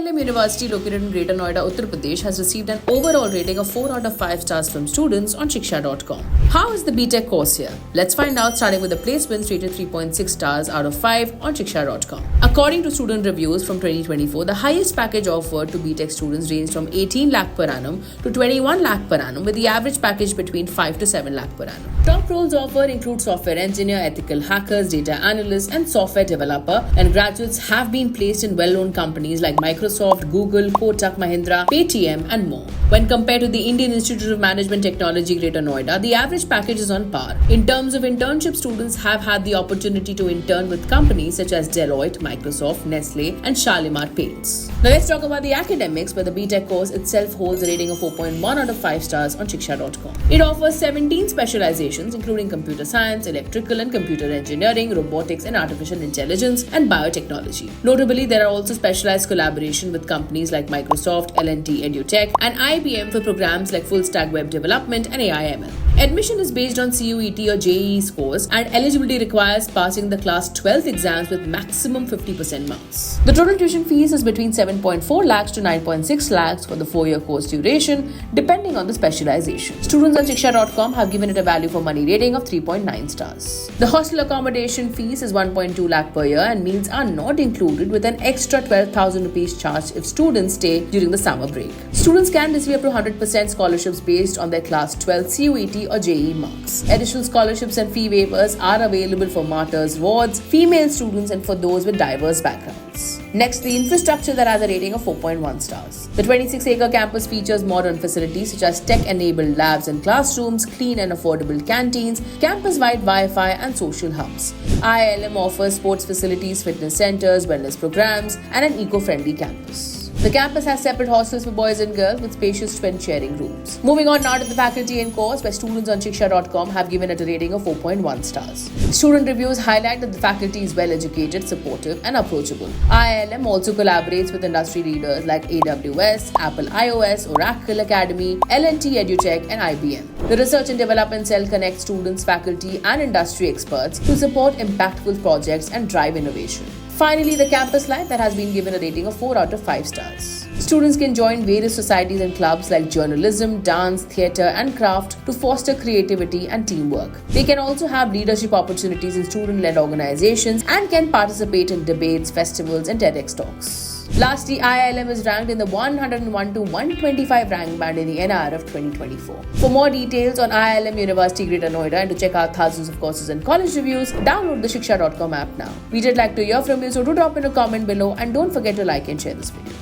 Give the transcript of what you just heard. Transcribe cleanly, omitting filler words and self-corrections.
IIM University located in Greater Noida, Uttar Pradesh has received an overall rating of 4 out of 5 stars from students on Shiksha.com. How is the BTech course here? Let's find out, starting with the placements rated 3.6 stars out of 5 on Shiksha.com. According to student reviews from 2024, the highest package offered to BTech students ranged from 18 lakh per annum to 21 lakh per annum, with the average package between 5 to 7 lakh per annum. Top roles offered include software engineer, ethical hackers, data analyst, and software developer, and graduates have been placed in well-known companies like Microsoft, Google, Kotak Mahindra, Paytm, and more. When compared to the Indian Institute of Management Technology, Greater Noida, the average package is on par. In terms of internship, students have had the opportunity to intern with companies such as Deloitte, Microsoft, Nestle, and Shalimar Paints. Now let's talk about the academics, where the BTech course itself holds a rating of 4.1 out of 5 stars on Shiksha.com. It offers 17 specializations, including computer science, electrical and computer engineering, robotics and artificial intelligence, and biotechnology. Notably, there are also specialized collaboration with companies like Microsoft, L&T EduTech, and IBM for programs like full stack web development and AI/ML. Admission is based on CUET or JEE scores, and eligibility requires passing the class 12th exams with maximum 50% marks. The total tuition fees is between 7.4 lakhs to 9.6 lakhs for the 4-year course duration, depending on the specialization. Students on Shiksha.com have given it a value for money rating of 3.9 stars. The hostel accommodation fees is 1.2 lakh per year, and meals are not included, with an extra 12,000 rupees charged if students stay during the summer break. Students can receive up to 100% scholarships based on their class 12 CUET or JEE marks. Additional scholarships and fee waivers are available for martyrs, wards, female students, and for those with diverse backgrounds. Next, the infrastructure that has a rating of 4.1 stars. The 26-acre campus features modern facilities such as tech-enabled labs and classrooms, clean and affordable canteens, campus-wide Wi-Fi, and social hubs. IIM offers sports facilities, fitness centers, wellness programs, and an eco-friendly campus. The campus has separate hostels for boys and girls with spacious twin sharing rooms. Moving on now to the faculty and course, where students on Shiksha.com have given it a rating of 4.1 stars. Student reviews highlight that the faculty is well educated, supportive, and approachable. IIM also collaborates with industry leaders like AWS, Apple iOS, Oracle Academy, L&T EduTech, and IBM. The research and development cell connects students, faculty, and industry experts to support impactful projects and drive innovation. Finally, the campus life that has been given a rating of 4 out of 5 stars. Students can join various societies and clubs like journalism, dance, theatre, and craft to foster creativity and teamwork. They can also have leadership opportunities in student-led organizations and can participate in debates, festivals, and TEDx talks. Lastly, IIM is ranked in the 101 to 125 rank band in the NIRF 2024. For more details on IIM University Greater Noida and to check out thousands of courses and college reviews, download the Shiksha.com app now. We would like to hear from you, so do drop in a comment below, and don't forget to like and share this video.